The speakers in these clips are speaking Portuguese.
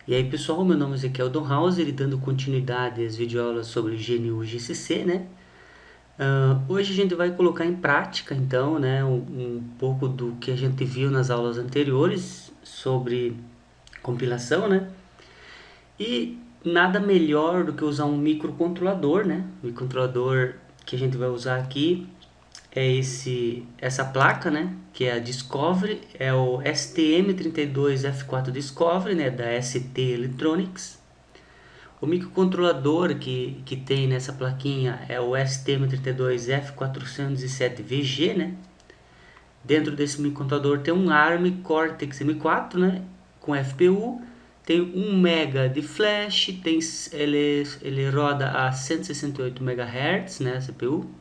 E aí pessoal, meu nome é Ezequiel Don Hauser e dando continuidade às videoaulas sobre GNU GCC, né? Hoje a gente vai colocar em prática então, né, um pouco do que a gente viu nas aulas anteriores sobre compilação, né? E nada melhor do que usar um microcontrolador, né? O microcontrolador que a gente vai usar aqui é essa placa, né, que é a Discovery, é o STM32F4 Discovery, né, da ST Electronics. O microcontrolador que tem nessa plaquinha é o STM32F407VG, né? Dentro desse microcontrolador tem um ARM Cortex M4, né, com FPU, tem 1 MB de flash, ele roda a 168 MHz, né, CPU.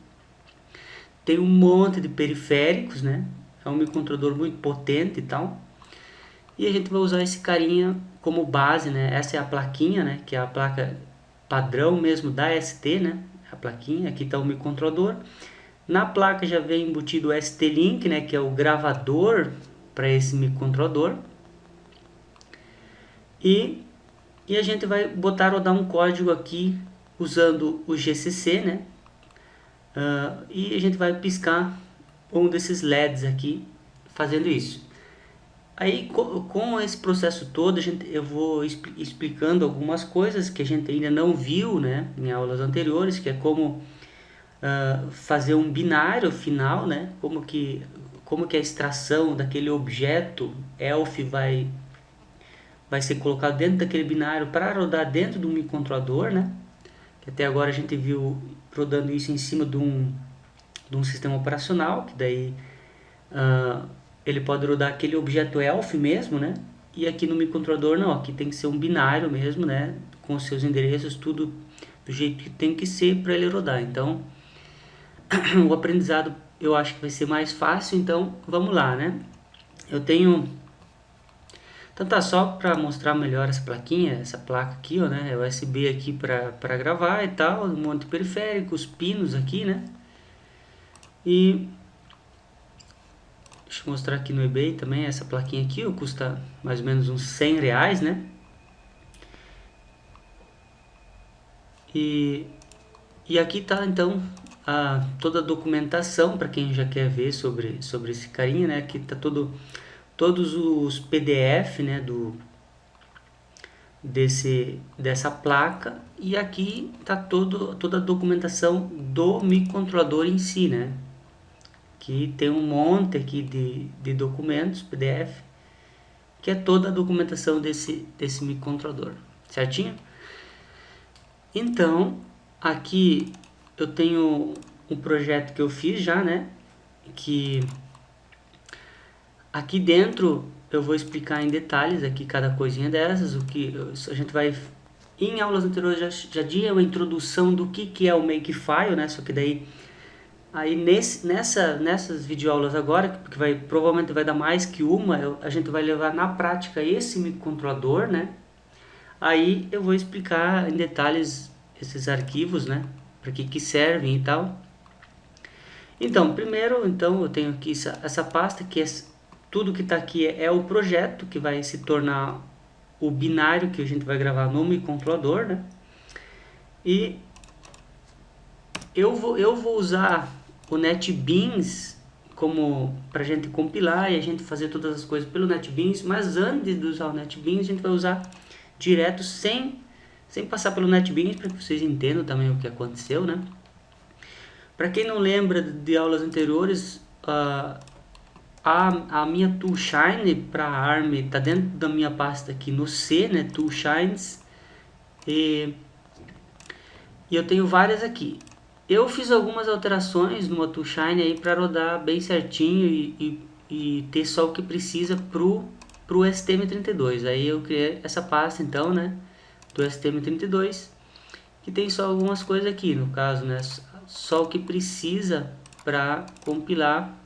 Tem um monte de periféricos, né? É um microcontrolador muito potente e tal. E a gente vai usar esse carinha como base, né? Essa é a plaquinha, né? Que é a placa padrão mesmo da ST, né? A plaquinha, aqui está o microcontrolador. Na placa já vem embutido o ST-Link, né? Que é o gravador para esse microcontrolador. E a gente vai botar rodar um código aqui usando o GCC, né? E a gente vai piscar um desses LEDs aqui fazendo isso. Aí com esse processo todo eu vou explicando algumas coisas que a gente ainda não viu, né, em aulas anteriores, que é como fazer um binário final, né, como que a extração daquele objeto ELF vai ser colocado dentro daquele binário para rodar dentro do microcontrolador, né, que até agora a gente viu rodando isso em cima de um sistema operacional, que daí ele pode rodar aquele objeto ELF mesmo, né? E aqui no microcontrolador não, aqui tem que ser um binário mesmo, né? Com os seus endereços, tudo do jeito que tem que ser para ele rodar. Então, o aprendizado eu acho que vai ser mais fácil, então vamos lá, né? Eu tenho... Então tá, só para mostrar melhor essa plaquinha, essa placa aqui, ó, né? É USB aqui para gravar e tal, um monte de periféricos, pinos aqui, né? E deixa eu mostrar aqui no eBay também, essa plaquinha aqui, ó, custa mais ou menos uns R$ 100, né? E aqui tá então toda a documentação para quem já quer ver sobre esse carinha, né? Aqui tá todos os PDF, né, dessa placa, e aqui tá toda a documentação do microcontrolador em si, né? Que tem um monte aqui de documentos PDF, que é toda a documentação desse microcontrolador, certinho? Então, aqui eu tenho um projeto que eu fiz já, né? Que aqui dentro eu vou explicar em detalhes aqui cada coisinha dessas, o que a gente vai... Em aulas anteriores já tinha uma introdução do que é o Makefile, né? Só que daí aí nessas videoaulas agora, que provavelmente vai dar mais que uma, a gente vai levar na prática esse microcontrolador, né? Aí eu vou explicar em detalhes esses arquivos, né? Para que servem e tal. Então, primeiro, então eu tenho aqui essa pasta que tudo que está aqui é o projeto que vai se tornar o binário que a gente vai gravar no microcontrolador, né? E eu vou usar o NetBeans como para a gente compilar e a gente fazer todas as coisas pelo NetBeans, mas antes de usar o NetBeans a gente vai usar direto sem passar pelo NetBeans, para que vocês entendam também o que aconteceu, né? Para quem não lembra de aulas anteriores, a minha Toolshine para ARM está dentro da minha pasta aqui no C, né? Toolshines, e eu tenho várias aqui. Eu fiz algumas alterações no Toolshine aí para rodar bem certinho e ter só o que precisa pro STM32. Aí eu criei essa pasta então, né, do STM32, que tem só algumas coisas aqui, no caso, né, só o que precisa para compilar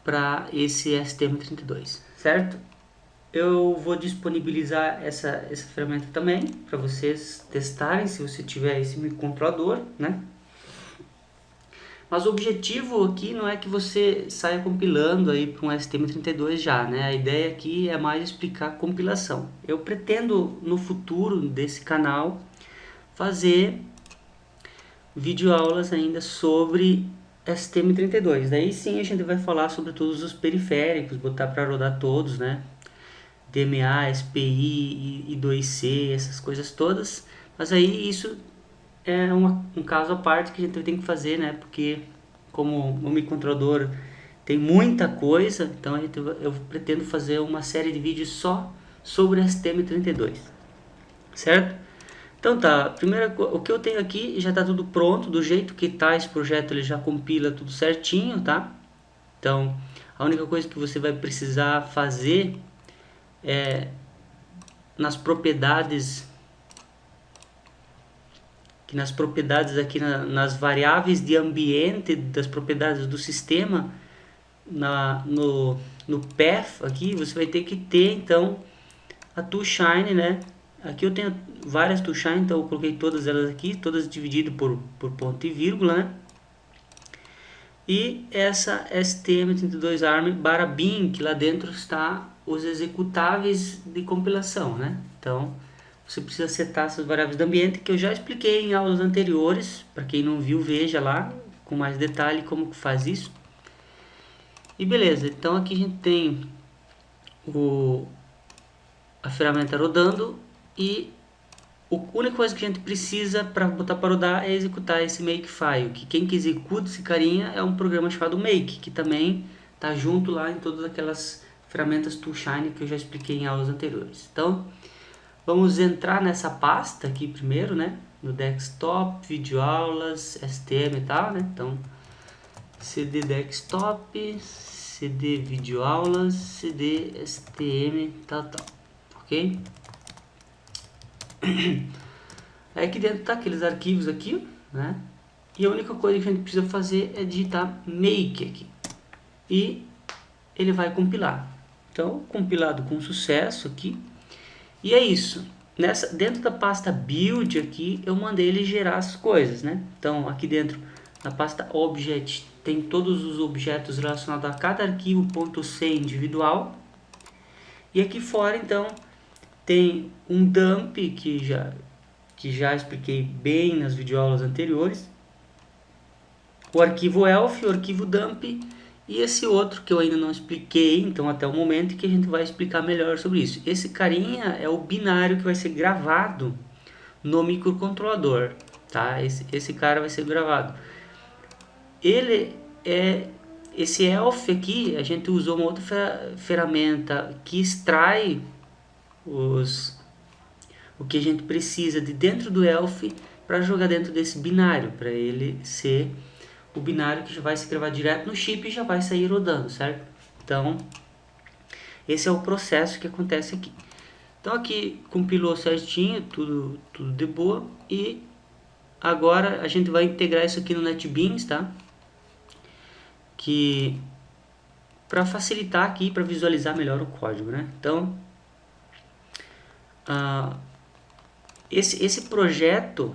para esse STM32, certo? Eu vou disponibilizar essa ferramenta também para vocês testarem se você tiver esse microcontrolador, né? Mas o objetivo aqui não é que você saia compilando aí para um STM32 já, né? A ideia aqui é mais explicar a compilação. Eu pretendo no futuro desse canal fazer videoaulas ainda sobre STM32. Daí sim a gente vai falar sobre todos os periféricos, botar para rodar todos, né? DMA, SPI, I2C, essas coisas todas. Mas aí isso é um caso à parte que a gente tem que fazer, né? Porque como o microcontrolador tem muita coisa, então eu pretendo fazer uma série de vídeos só sobre STM32, certo? Então tá, o que eu tenho aqui já está tudo pronto, do jeito que tá esse projeto ele já compila tudo certinho, tá? Então a única coisa que você vai precisar fazer é nas propriedades aqui nas variáveis de ambiente das propriedades do sistema, no path aqui você vai ter que ter então a toolchain, né? Aqui eu tenho várias toolchain, então eu coloquei todas elas aqui, todas divididas por ponto e vírgula, né? E essa STM32ARM/bin, que lá dentro está os executáveis de compilação, né? Então você precisa setar essas variáveis de ambiente que eu já expliquei em aulas anteriores. Para quem não viu, veja lá com mais detalhe como que faz isso. E beleza, então aqui a gente tem a ferramenta rodando e a única coisa que a gente precisa para botar para rodar é executar esse makefile, que quem que executa esse carinha é um programa chamado make, que também está junto lá em todas aquelas ferramentas toolchain que eu já expliquei em aulas anteriores. Então vamos entrar nessa pasta aqui primeiro, né? No desktop, videoaulas, STM e tal, né? Então, cd desktop, cd videoaulas, cd STM, tal, ok? Aí aqui dentro tá aqueles arquivos aqui, né? E a única coisa que a gente precisa fazer é digitar make aqui. E ele vai compilar. Então, compilado com sucesso aqui. E é isso. Dentro da pasta build aqui, eu mandei ele gerar as coisas, né? Então, aqui dentro, na pasta object, tem todos os objetos relacionados a cada arquivo .c individual. E aqui fora, então, tem um dump que já expliquei bem nas videoaulas anteriores. O arquivo elf, o arquivo dump e esse outro que eu ainda não expliquei, então até o momento que a gente vai explicar melhor sobre isso. Esse carinha é o binário que vai ser gravado no microcontrolador, tá? Esse cara vai ser gravado. Esse elf aqui, a gente usou uma outra ferramenta que extrai o que a gente precisa de dentro do elf para jogar dentro desse binário, para ele ser o binário que já vai se gravar direto no chip e já vai sair rodando, certo? Então, esse é o processo que acontece aqui. Então aqui compilou certinho, tudo de boa, e agora a gente vai integrar isso aqui no NetBeans, tá? Que para facilitar aqui, para visualizar melhor o código, né? Então, esse projeto,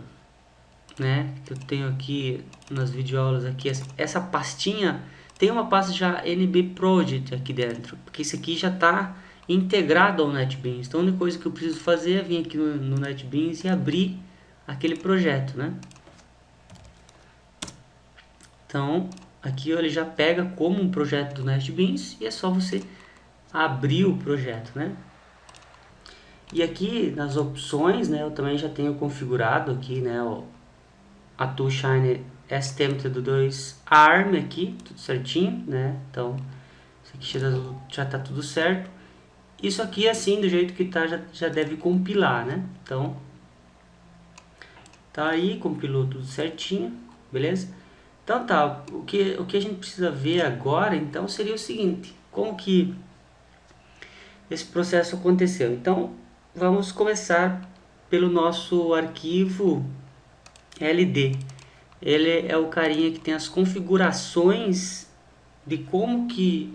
né, que eu tenho aqui nas videoaulas aqui, essa pastinha tem uma pasta já NB Project aqui dentro, porque esse aqui já está integrado ao NetBeans. Então a única coisa que eu preciso fazer é vir aqui no NetBeans e abrir aquele projeto, né? Então aqui ele já pega como um projeto do NetBeans e é só você abrir o projeto, né? E aqui nas opções, né, eu também já tenho configurado aqui, né, a toolchain STM32 ARM aqui, tudo certinho, né? Então, isso aqui já tá tudo certo. Isso aqui, assim, do jeito que tá, já deve compilar, né? Então, tá aí, compilou tudo certinho, beleza? Então tá, o que a gente precisa ver agora, então, seria o seguinte, como que esse processo aconteceu. Então, vamos começar pelo nosso arquivo LD. Ele é o carinha que tem as configurações de como que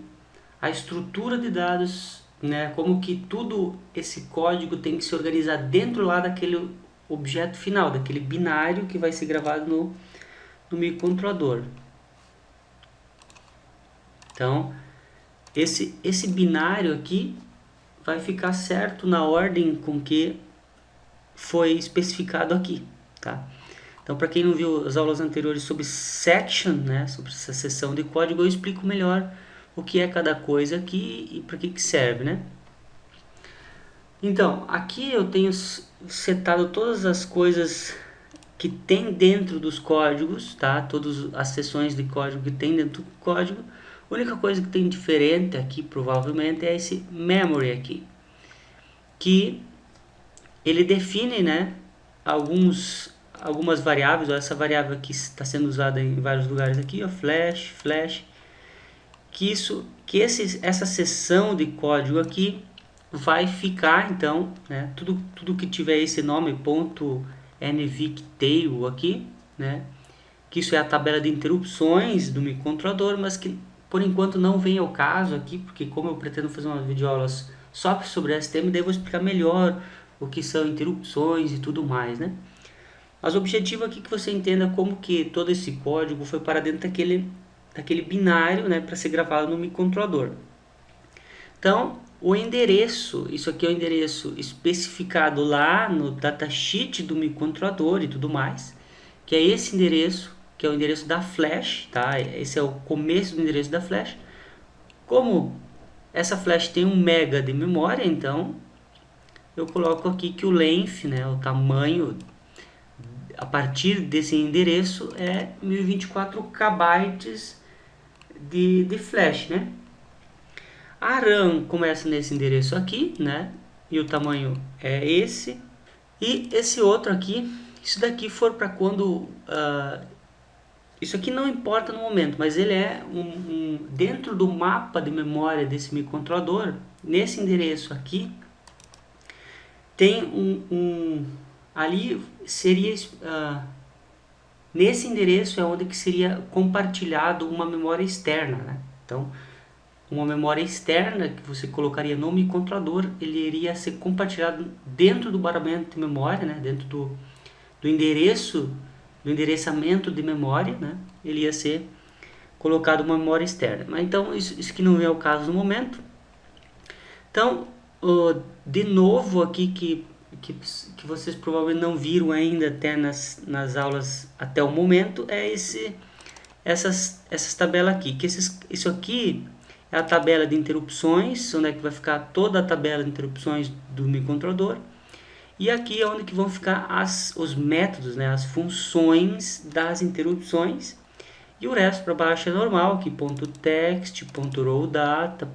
a estrutura de dados, né, como que tudo esse código tem que se organizar dentro lá daquele objeto final, daquele binário que vai ser gravado no microcontrolador. Então, esse binário aqui vai ficar certo na ordem com que foi especificado aqui, tá? Então, para quem não viu as aulas anteriores sobre section, né, sobre essa seção de código, eu explico melhor o que é cada coisa aqui e para que serve, né? Então, aqui eu tenho setado todas as coisas que tem dentro dos códigos, tá? Todas as seções de código que tem dentro do código. A única coisa que tem diferente aqui, provavelmente, é esse memory aqui, que ele define, né, algumas variáveis. Ó, essa variável aqui está sendo usada em vários lugares aqui, ó, flash, essa seção de código aqui vai ficar, então, né, tudo que tiver esse nome .nvictail aqui, né, que isso é a tabela de interrupções do microcontrolador, mas que por enquanto não vem ao caso aqui, porque como eu pretendo fazer umas videoaulas só sobre STM, daí eu vou explicar melhor o que são interrupções e tudo mais, né? Mas o objetivo aqui é que você entenda como que todo esse código foi para dentro daquele binário, né, para ser gravado no microcontrolador. Então, o endereço, isso aqui é o endereço especificado lá no datasheet do microcontrolador e tudo mais, que é esse endereço, que é o endereço da flash, tá? Esse é o começo do endereço da flash. Como essa flash tem 1 mega de memória, então eu coloco aqui que o length, né, o tamanho a partir desse endereço é 1024 KB de flash, né? A RAM começa nesse endereço aqui, né? E o tamanho é esse. E esse outro aqui, isso daqui for para quando... isso aqui não importa no momento, mas ele é dentro do mapa de memória desse microcontrolador. Nesse endereço aqui, tem ali seria... nesse endereço é onde que seria compartilhado uma memória externa, né? Então, uma memória externa que você colocaria no microcontrolador, ele iria ser compartilhado dentro do barramento de memória, né? Dentro do endereçamento de memória, né? Ele ia ser colocado uma memória externa. Mas então, isso que não é o caso no momento. Então, de novo aqui que vocês provavelmente não viram ainda até nas aulas até o momento, é essas tabelas aqui. Isso aqui é a tabela de interrupções, onde é que vai ficar toda a tabela de interrupções do microcontrolador. E aqui é onde que vão ficar os métodos, né, as funções das interrupções. E o resto para baixo é normal, que .text, .rowData,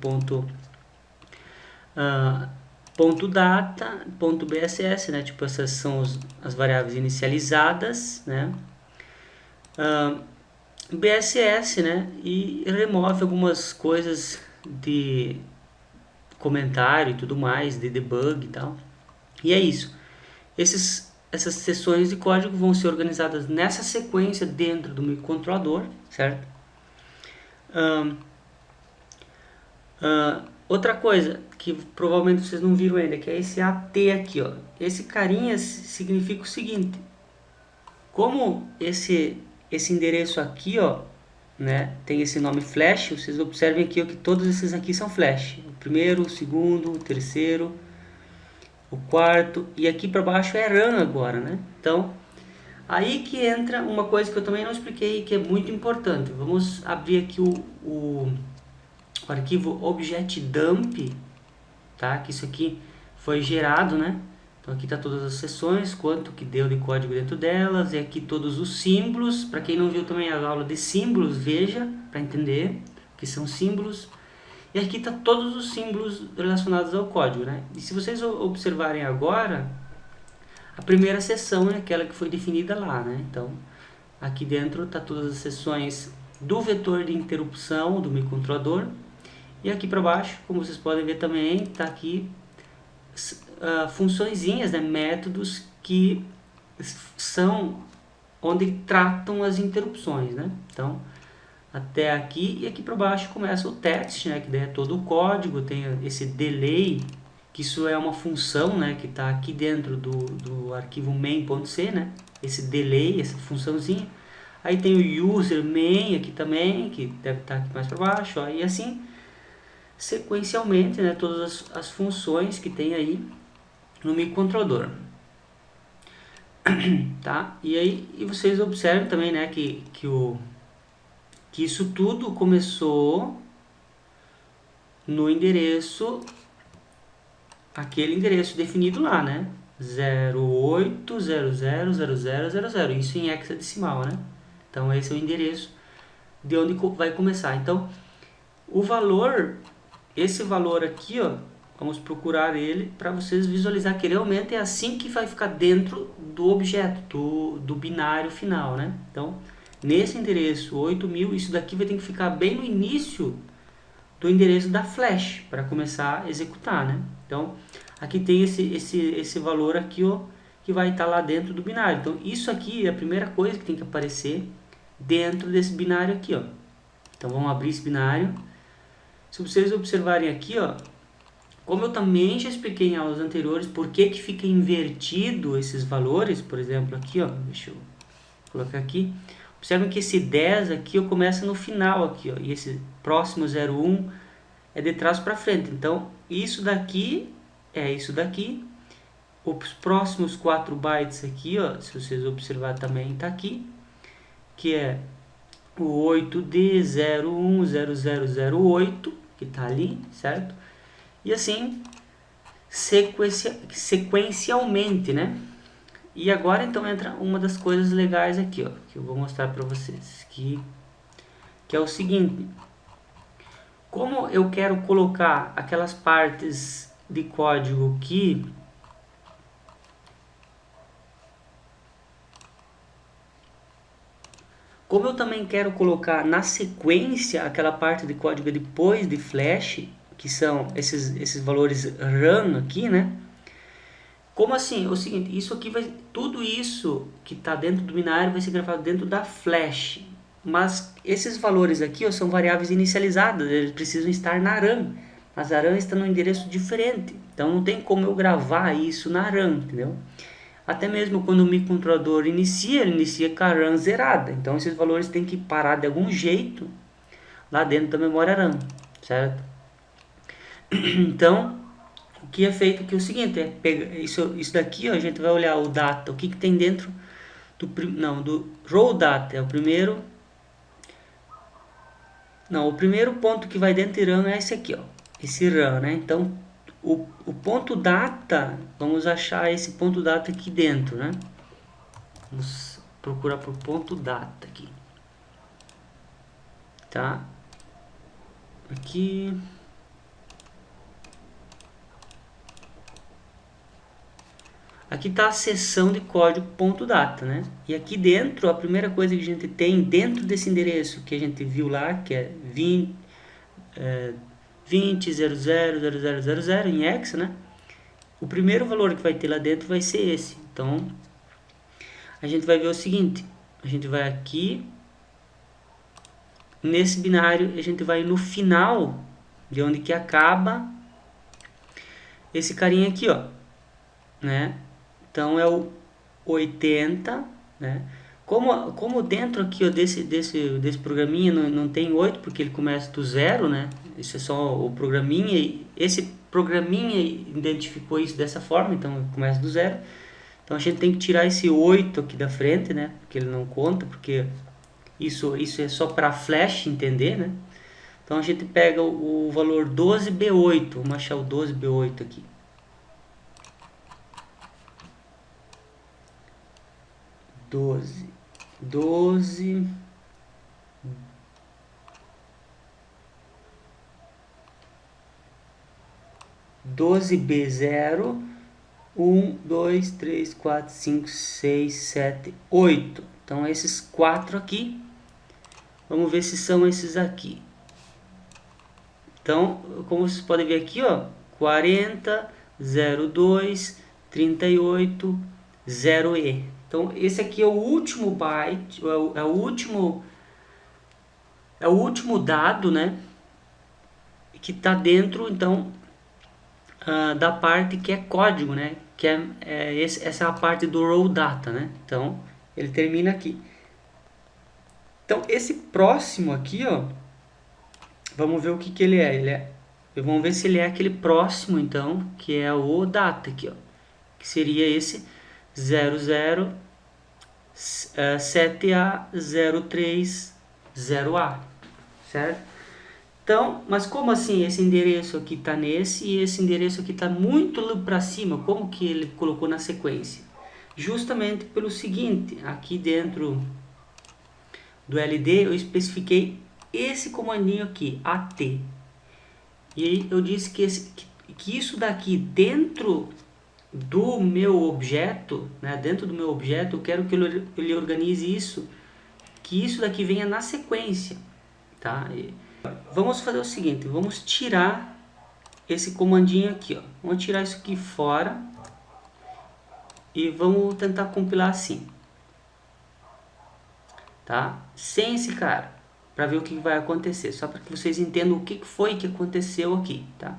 .data, .bss, né? Tipo, essas são as variáveis inicializadas, né? BSS, né? E remove algumas coisas de comentário e tudo mais, de debug e tal. E é isso. Essas seções de código vão ser organizadas nessa sequência dentro do microcontrolador, certo? Outra coisa que provavelmente vocês não viram ainda, que é esse AT aqui, ó. Esse carinha significa o seguinte: como esse endereço aqui, ó, né, tem esse nome flash, vocês observem aqui ó, que todos esses aqui são flash. O primeiro, o segundo, o terceiro, o quarto, e aqui para baixo é RAM agora, né? Então, aí que entra uma coisa que eu também não expliquei, que é muito importante. Vamos abrir aqui o arquivo objet.dump, tá? Que isso aqui foi gerado, né? Então aqui tá todas as seções, quanto que deu de código dentro delas, e aqui todos os símbolos. Para quem não viu também a aula de símbolos, veja para entender o que são símbolos. E aqui tá todos os símbolos relacionados ao código, né? E se vocês observarem agora, a primeira seção é aquela que foi definida lá, né? Então aqui dentro tá todas as seções do vetor de interrupção do microcontrolador. E aqui para baixo, como vocês podem ver também, tá aqui funçõezinhas, né, métodos que são onde tratam as interrupções, né? Então, até aqui e aqui para baixo começa o text, né, que daí é todo o código, tem esse delay, que isso é uma função, né, que está aqui dentro do arquivo main.c, né? Esse delay, essa funçãozinha. Aí tem o user main aqui também, que deve estar aqui mais para baixo, ó, e assim sequencialmente, né, todas as funções que tem aí no microcontrolador. Tá? E aí vocês observam também, né, que isso tudo começou no endereço, aquele endereço definido lá, né? 08000000, isso em hexadecimal, né? Então esse é o endereço de onde vai começar. Então o valor, esse valor aqui, ó, vamos procurar ele para vocês visualizar que realmente é assim que vai ficar dentro do objeto, do binário final, né? Então nesse endereço 8000, isso daqui vai ter que ficar bem no início do endereço da flash para começar a executar, né? Então aqui tem esse valor aqui, ó, que vai estar lá dentro do binário. Então isso aqui é a primeira coisa que tem que aparecer dentro desse binário aqui, ó. Então vamos abrir esse binário. Se vocês observarem aqui, ó, como eu também já expliquei em aulas anteriores, por que fica invertido esses valores, por exemplo, aqui, ó, deixa eu colocar aqui. Observem que esse 10 aqui eu começo no final aqui, ó, e esse próximo 01 é de trás para frente. Então, isso daqui é isso daqui. Os próximos 4 bytes aqui, ó, se vocês observar também está aqui, que é o 8D010008, que está ali, certo? E assim, sequencialmente, né? E agora então entra uma das coisas legais aqui, ó, que eu vou mostrar para vocês, que é o seguinte: como eu quero colocar aquelas partes de código que como eu também quero colocar na sequência aquela parte de código depois de flash, que são esses valores run aqui, né? Como assim? É o seguinte, isso aqui vai, tudo isso que está dentro do binário vai ser gravado dentro da flash. Mas esses valores aqui, ó, são variáveis inicializadas, eles precisam estar na RAM. Mas a RAM está num endereço diferente. Então não tem como eu gravar isso na RAM, entendeu? Até mesmo quando o microcontrolador inicia, ele inicia com a RAM zerada. Então esses valores têm que parar de algum jeito lá dentro da memória RAM, certo? Então o que é feito aqui é o seguinte, é pegar isso daqui, ó, a gente vai olhar o data, o que tem dentro do row data, é o primeiro. Não, o primeiro ponto que vai dentro de RAM é esse aqui, ó, esse RAM, né? Então o ponto data, vamos achar esse ponto data aqui dentro, né? Vamos procurar por ponto data aqui, tá? Aqui. Aqui está a seção de código ponto .data, né? E aqui dentro, a primeira coisa que a gente tem dentro desse endereço que a gente viu lá, que é 20.00.00.00 em hexa, né? O primeiro valor que vai ter lá dentro vai ser esse. Então, a gente vai ver o seguinte, a gente vai aqui, nesse binário, a gente vai no final, de onde que acaba esse carinha aqui, ó, né? Então é o 80, né? Como dentro aqui, ó, desse programinha não tem 8, porque ele começa do zero, né? Isso é só o programinha, e esse programinha identificou isso dessa forma, então começa do zero. Então a gente tem que tirar esse 8 aqui da frente, né? Porque ele não conta, porque isso é só para flash entender, né? Então a gente pega o valor 12B8, vamos achar o 12B8 aqui. 12B0, 1, 2, 3, 4, 5, 6, 7, 8. Então esses 4 aqui, vamos ver se são esses aqui. Então, como vocês podem ver aqui, ó, 40, 02, 38, 0E. Então esse aqui é o último byte, é o último dado, né, que está dentro, então, da parte que é código, né, que essa é a parte do raw data, né. Então ele termina aqui. Então, esse próximo aqui, ó, vamos ver o que ele é. Vamos ver se ele é aquele próximo, então, que é o data aqui, ó, que seria esse 007A030A, certo? Então, mas como assim esse endereço aqui está nesse e esse endereço aqui está muito lá para cima? Como que ele colocou na sequência? Justamente pelo seguinte, aqui dentro do LD eu especifiquei esse comandinho aqui, AT. E aí eu disse que isso daqui dentro do meu objeto, né, dentro do meu objeto, eu quero que ele organize isso, que isso daqui venha na sequência, tá? Vamos fazer o seguinte, vamos tirar esse comandinho aqui, ó. Vamos tirar isso aqui fora e vamos tentar compilar assim, tá? Sem esse cara, para ver o que vai acontecer, só para que vocês entendam o que foi que aconteceu aqui, tá?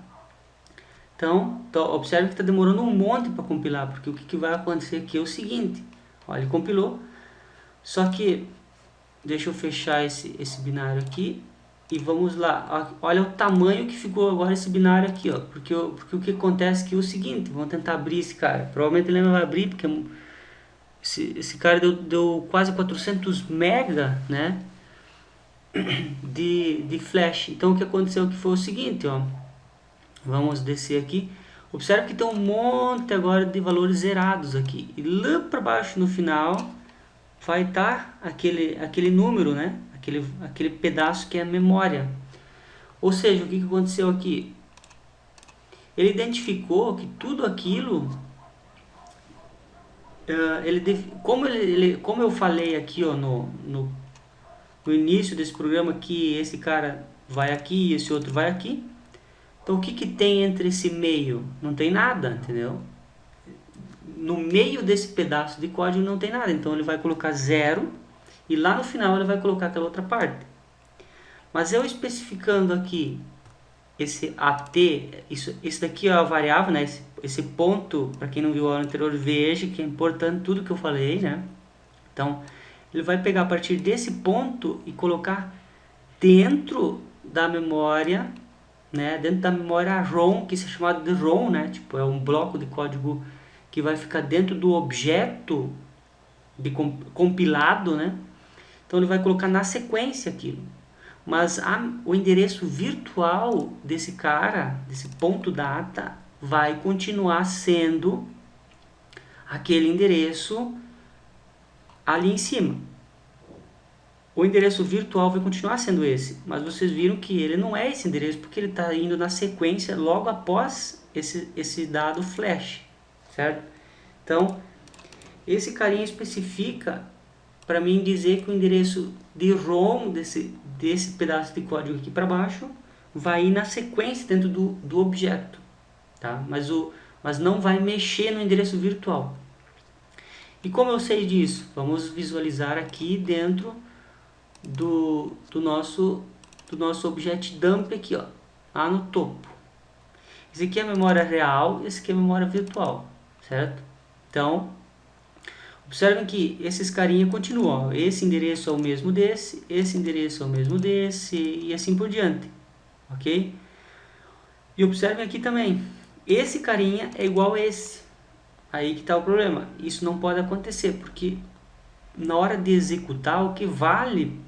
Então observe que está demorando um monte para compilar, porque o que vai acontecer aqui é o seguinte, ó, ele compilou, só que deixa eu fechar esse binário aqui e vamos lá. Olha o tamanho que ficou agora esse binário aqui, ó, porque o que acontece aqui é o seguinte, vamos tentar abrir esse cara, provavelmente ele não vai abrir, porque esse cara deu quase 400 mega, né, de flash. Então o que aconteceu aqui foi o seguinte, ó, vamos descer aqui, observe que tem um monte agora de valores zerados aqui, e lá para baixo no final vai estar aquele número, né, aquele pedaço que é a memória. Ou seja, o que aconteceu aqui? Ele identificou que tudo aquilo, como eu falei aqui, ó, no início desse programa, que esse cara vai aqui e esse outro vai aqui. Então o que tem entre esse meio? Não tem nada, entendeu? No meio desse pedaço de código não tem nada, então ele vai colocar 0 e lá no final ele vai colocar aquela outra parte. Mas eu especificando aqui esse AT, isso daqui é a variável, né? Esse ponto, para quem não viu a aula anterior, veja que é importante tudo que eu falei, né? Então, ele vai pegar a partir desse ponto e colocar dentro da memória, né? Dentro da memória ROM, que isso é chamado de ROM, né? Tipo, é um bloco de código que vai ficar dentro do objeto de compilado, né? Então, ele vai colocar na sequência aquilo. Mas o endereço virtual desse cara, desse ponto data, vai continuar sendo aquele endereço ali em cima. O endereço virtual vai continuar sendo esse, mas vocês viram que ele não é esse endereço, porque ele está indo na sequência logo após esse dado flash, certo? Então, esse carinha especifica para mim dizer que o endereço de ROM desse pedaço de código aqui para baixo vai ir na sequência dentro do objeto, tá? Mas não vai mexer no endereço virtual. E como eu sei disso? Vamos visualizar aqui dentro do nosso objeto dump aqui, ó, lá no topo. Esse aqui é a memória real, esse aqui é a memória virtual, certo? Então, observem que esses carinha continuam, ó. Esse endereço é o mesmo desse, esse endereço é o mesmo desse e assim por diante, ok? E observem aqui também, esse carinha é igual a esse. Aí que está o problema, isso não pode acontecer, porque na hora de executar, o que vale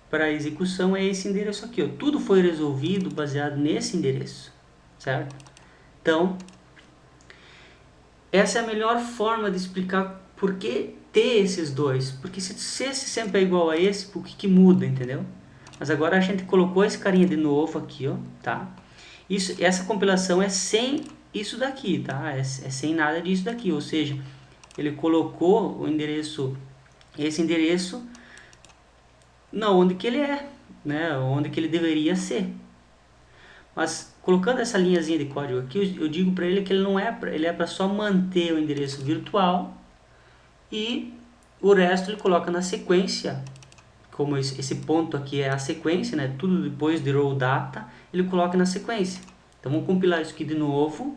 para a execução é esse endereço aqui, ó. Tudo foi resolvido baseado nesse endereço, certo? Então, essa é a melhor forma de explicar por que ter esses dois, porque se esse sempre é igual a esse, por que muda, entendeu? Mas agora a gente colocou esse carinha de novo aqui, ó, tá? Essa compilação é sem isso daqui, tá? É sem nada disso daqui, ou seja, ele colocou o endereço, esse endereço, não onde que ele é, né? Onde que ele deveria ser. Mas colocando essa linhazinha de código aqui, eu digo para ele que ele não é, ele é para só manter o endereço virtual e o resto ele coloca na sequência. Como esse ponto aqui é a sequência, né? Tudo depois de row data, ele coloca na sequência. Então vamos compilar isso aqui de novo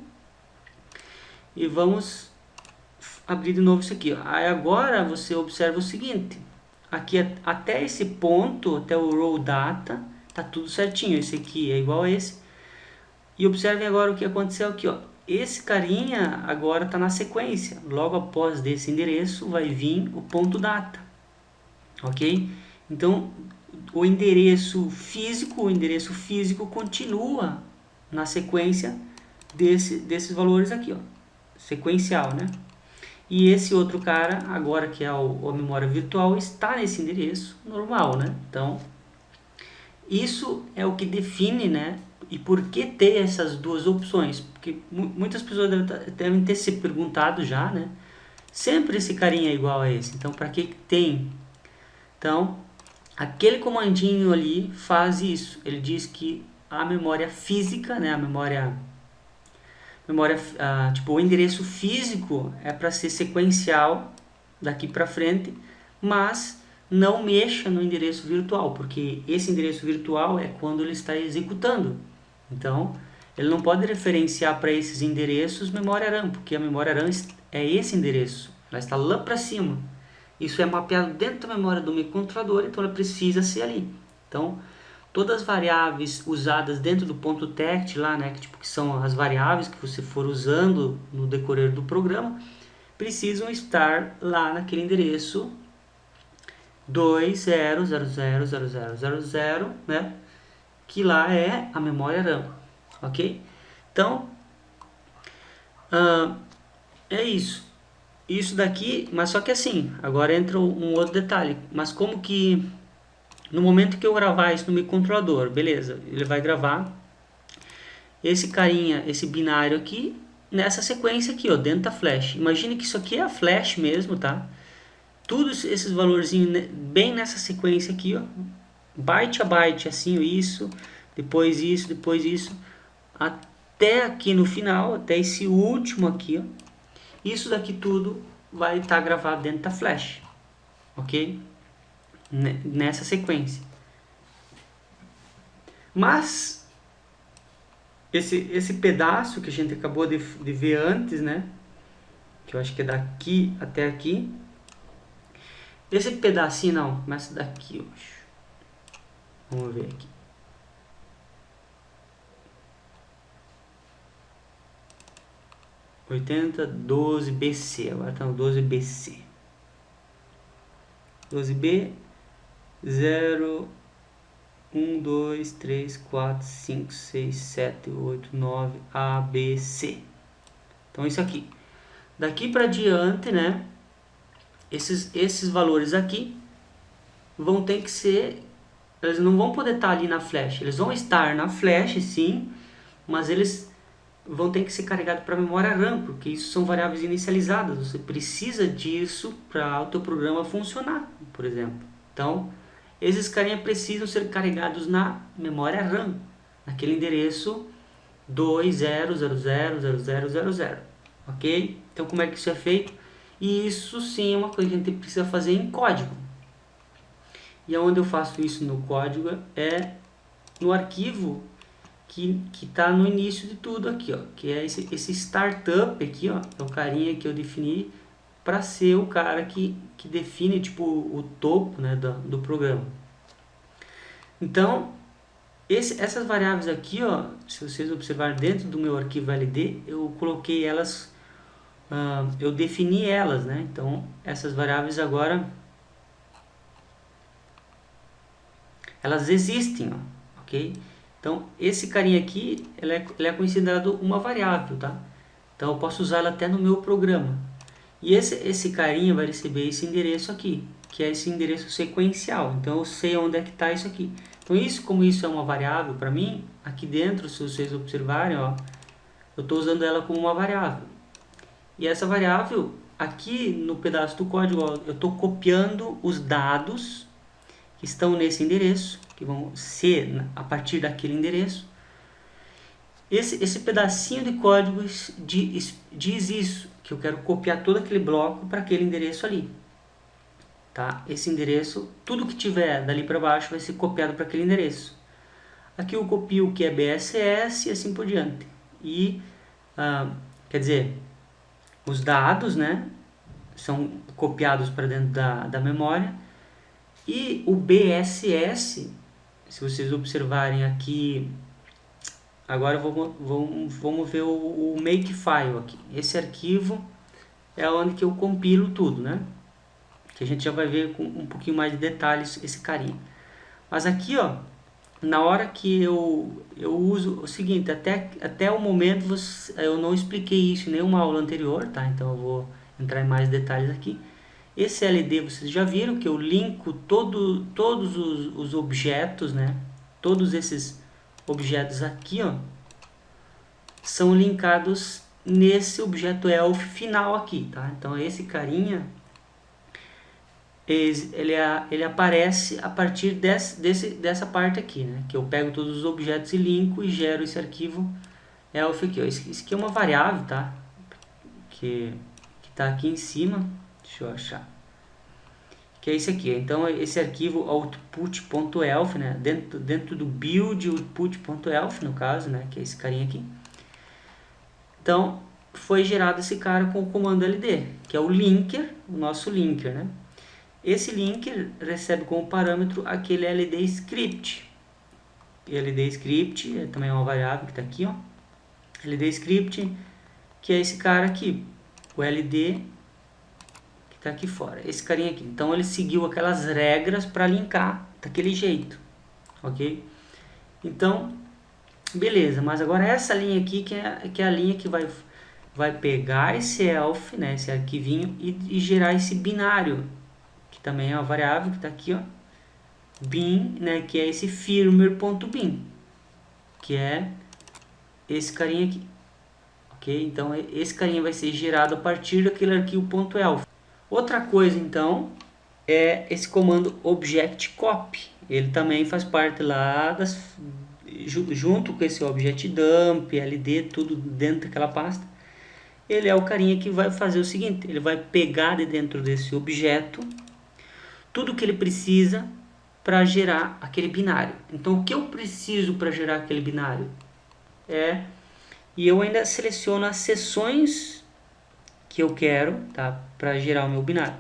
e vamos abrir de novo isso aqui, ó. Aí agora você observa o seguinte, aqui até esse ponto, até o row data, tá tudo certinho. Esse aqui é igual a esse. E observem agora o que aconteceu aqui, ó. Esse carinha agora está na sequência. Logo após desse endereço vai vir o ponto data, ok? Então o endereço físico continua na sequência desses valores aqui, ó, sequencial, né? E esse outro cara, agora que é a memória virtual, está nesse endereço normal, né? Então, isso é o que define, né? E por que ter essas duas opções? Porque muitas pessoas devem ter se perguntado já, né? Sempre esse carinha é igual a esse, então para que tem? Então, aquele comandinho ali faz isso. Ele diz que a memória física, né? A memória tipo, o endereço físico é para ser sequencial daqui para frente, mas não mexa no endereço virtual, porque esse endereço virtual é quando ele está executando. Então, ele não pode referenciar para esses endereços memória RAM, porque a memória RAM é esse endereço, ela está lá para cima. Isso é mapeado dentro da memória do microcontrolador, então ela precisa ser ali. Então, todas as variáveis usadas dentro do ponto tect lá, né, que são as variáveis que você for usando no decorrer do programa, precisam estar lá naquele endereço 20000000, né, que lá é a memória RAM, ok? Então, é isso. Isso daqui, mas só que assim, agora entra um outro detalhe. Mas como que, no momento que eu gravar isso no microcontrolador, beleza, ele vai gravar esse carinha, esse binário aqui, nessa sequência aqui, ó, dentro da flash. Imagine que isso aqui é a flash mesmo, tá? Todos esses valorzinhos bem nessa sequência aqui, ó, byte a byte, assim, isso, depois isso, até aqui no final, até esse último aqui, ó. Isso daqui tudo vai estar gravado dentro da flash, ok? Nessa sequência. Mas esse pedaço que a gente acabou de ver antes, né? Que eu acho que é daqui até aqui. Esse pedacinho não, começa daqui, eu acho. Vamos ver aqui. (80 12BC), agora está no 12BC. 12B 0 1 2 3 4 5 6 7 8 9 A B C. Então isso aqui. Daqui para diante, né? Esses valores aqui vão ter que ser, eles não vão poder estar ali na flash. Eles vão estar na flash, sim, mas eles vão ter que ser carregados para a memória RAM, porque isso são variáveis inicializadas. Você precisa disso para o teu programa funcionar, por exemplo. Então, esses carinha precisam ser carregados na memória RAM, naquele endereço 20000000, ok? Então, como é que isso é feito? E isso sim é uma coisa que a gente precisa fazer em código. E onde eu faço isso no código é no arquivo que está no início de tudo aqui, ó, que é esse startup aqui, ó, é o carinha que eu defini para ser o cara que define tipo o topo, né, do programa. Então, essas variáveis aqui, ó, se vocês observarem dentro do meu arquivo LD, eu coloquei elas, eu defini elas, né? Então, essas variáveis agora elas existem, ó, ok? Então, esse carinha aqui, ele é considerado uma variável, tá? Então, eu posso usá-la até no meu programa. E esse carinha vai receber esse endereço aqui, que é esse endereço sequencial. Então, eu sei onde é que está isso aqui. Então, como isso é uma variável para mim, aqui dentro, se vocês observarem, ó, eu estou usando ela como uma variável. E essa variável, aqui no pedaço do código, ó, eu estou copiando os dados que estão nesse endereço, que vão ser a partir daquele endereço. Esse pedacinho de código diz isso, que eu quero copiar todo aquele bloco para aquele endereço ali. Tá? Esse endereço, tudo que tiver dali para baixo vai ser copiado para aquele endereço. Aqui eu copio o que é BSS e assim por diante. E, quer dizer, os dados, né, são copiados para dentro da memória. E o BSS, se vocês observarem aqui, agora vamos ver o Makefile aqui. Esse arquivo é onde que eu compilo tudo, né? Que a gente já vai ver com um pouquinho mais de detalhes esse carinha. Mas aqui, ó, na hora que eu uso o seguinte, até o momento eu não expliquei isso em nenhuma aula anterior, tá? Então eu vou entrar em mais detalhes aqui. Esse LD vocês já viram que eu linko todos os objetos, né? Todos esses objetos aqui, ó, são linkados nesse objeto elf final aqui, tá? Então esse carinha, ele aparece a partir dessa parte aqui, né? Que eu pego todos os objetos e linko e gero esse arquivo elf aqui, ó. Isso aqui é uma variável, tá? Que tá aqui em cima. Deixa eu achar. Que é esse aqui. Então esse arquivo output.elf, né? Dentro do build output.elf, no caso, né? Que é esse carinha aqui. Então foi gerado esse cara com o comando ld, que é o linker, o nosso linker, né? Esse linker recebe como parâmetro aquele ld script. E ld script também é uma variável que está aqui, ó. ld script, que é esse cara aqui, o ld que está aqui fora, esse carinha aqui. Então ele seguiu aquelas regras para linkar daquele jeito, ok? Então, beleza, mas agora essa linha aqui que é a linha que vai pegar esse elf, né, esse arquivinho, e gerar esse binário, que também é uma variável que está aqui, ó, bin, né, que é esse firmware.bin, que é esse carinha aqui, ok? Então esse carinha vai ser gerado a partir daquele arquivo .elf. Outra coisa então é esse comando object_copy. Ele também faz parte lá junto com esse objet_dump, ld, tudo dentro daquela pasta. Ele é o carinha que vai fazer o seguinte, ele vai pegar de dentro desse objeto tudo que ele precisa para gerar aquele binário. Então o que eu preciso para gerar aquele binário? E eu ainda seleciono as seções que eu quero, tá, para gerar o meu binário.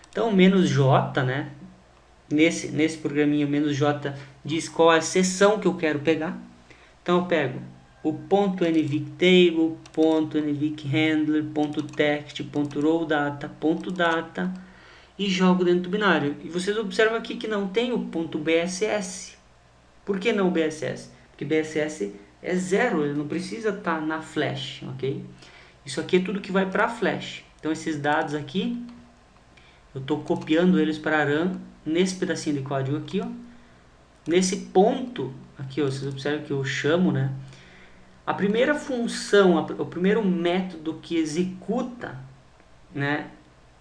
Então "-j", né? Nesse programinha "-j" diz qual é a seção que eu quero pegar. Então eu pego o .nvictable, .nvichandler, .text, .rowdata, .data e jogo dentro do binário. E vocês observam aqui que não tem o .bss. Por que não o BSS? Porque BSS é 0, ele não precisa estar na flash, ok? Isso aqui é tudo que vai para a flash. Então esses dados aqui, eu estou copiando eles para a RAM nesse pedacinho de código aqui, ó. Nesse ponto aqui, ó, vocês observam que eu chamo, né? A primeira função, o primeiro método que executa, né,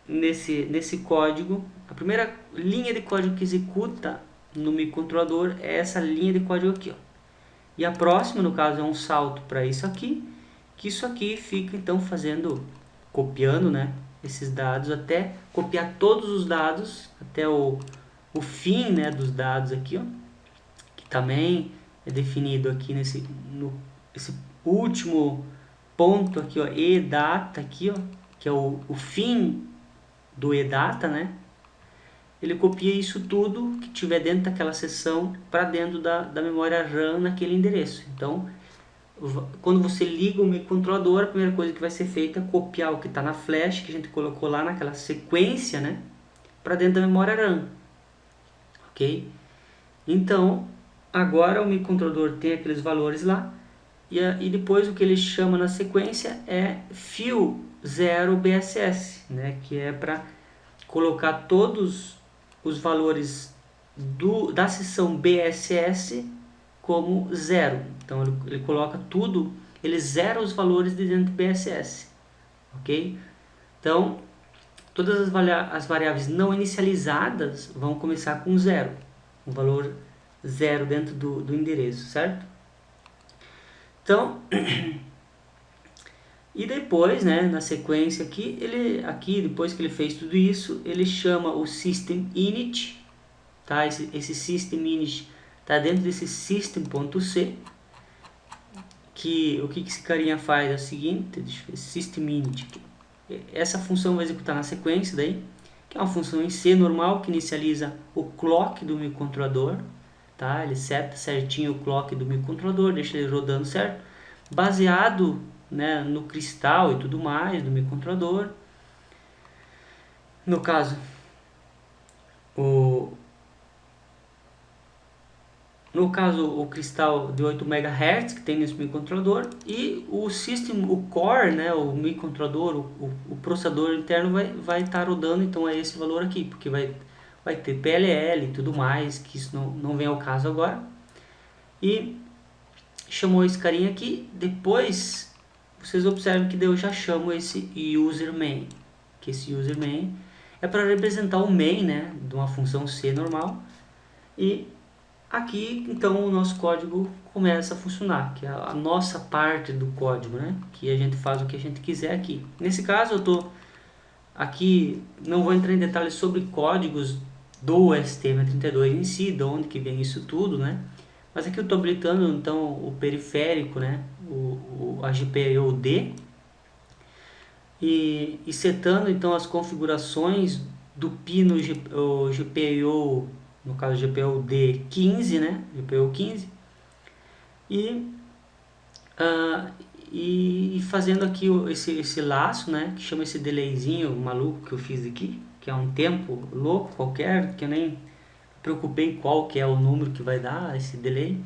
nesse código, a primeira linha de código que executa no microcontrolador é essa linha de código aqui, ó. E a próxima, no caso, é um salto para isso aqui, que isso aqui fica então copiando, né, esses dados até copiar todos os dados até o fim, né, dos dados aqui, ó, que também é definido aqui esse último ponto aqui, ó, edata aqui, ó, que é o fim do edata, né? Ele copia isso tudo que tiver dentro daquela seção para dentro da memória RAM naquele endereço. Então, quando você liga o microcontrolador, a primeira coisa que vai ser feita é copiar o que está na flash, que a gente colocou lá naquela sequência, né, para dentro da memória RAM. Ok? Então, agora o microcontrolador tem aqueles valores lá, e depois o que ele chama na sequência é fill 0 BSS, né, que é para colocar todos os valores da seção BSS como 0. Então ele coloca tudo, ele zera os valores de dentro do BSS, ok? Então todas as variáveis não inicializadas vão começar com 0, um valor 0 dentro do endereço, certo? Então, e depois, né, na sequência aqui, depois que ele fez tudo isso, ele chama o system init, tá? Esse system init está dentro desse system.c, que o que esse carinha faz é o seguinte, deixa eu ver, system init aqui. Essa função vai executar na sequência daí, que é uma função em C normal que inicializa o clock do microcontrolador, tá? Ele seta certinho o clock do microcontrolador, deixa ele rodando certo, baseado, né, no cristal e tudo mais do microcontrolador. No caso, o cristal de 8 MHz que tem nesse microcontrolador, e o system, o core, né, o microcontrolador, o processador interno vai estar rodando, então é esse valor aqui, porque vai ter PLL e tudo mais, que isso não vem ao caso agora. E chamou esse carinha aqui, depois vocês observam que eu já chamo esse user main, que esse user main é para representar o main, né, de uma função C normal. E aqui, então, o nosso código começa a funcionar, que é a nossa parte do código, né? Que a gente faz o que a gente quiser aqui. Nesse caso, eu estou aqui, não vou entrar em detalhes sobre códigos do STM32 em si, de onde que vem isso tudo, né? Mas aqui eu estou habilitando, então, o periférico, né? A GPIO-D, e setando, então, as configurações do pino GPIO, no caso GPIO-D 15, né? GPIO 15, e fazendo aqui esse laço, né? Que chama esse delayzinho maluco que eu fiz aqui, que é um tempo louco qualquer, que eu nem me preocupei qual que é o número que vai dar esse delay.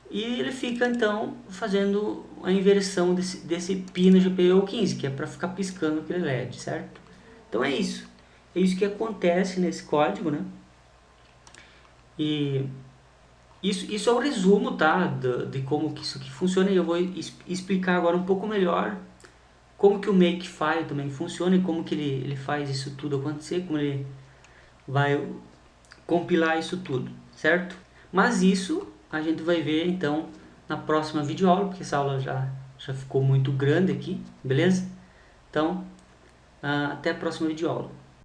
E ele fica então fazendo a inversão desse pino GPIO 15, que é para ficar piscando aquele LED, certo? Então é isso que acontece nesse código, né? E isso é o resumo, tá, de como que isso aqui funciona, e eu vou explicar agora um pouco melhor como que o Makefile também funciona e como que ele faz isso tudo acontecer, como ele vai compilar isso tudo, certo? Mas isso a gente vai ver então na próxima videoaula, porque essa aula já ficou muito grande aqui, beleza? Então, até a próxima videoaula.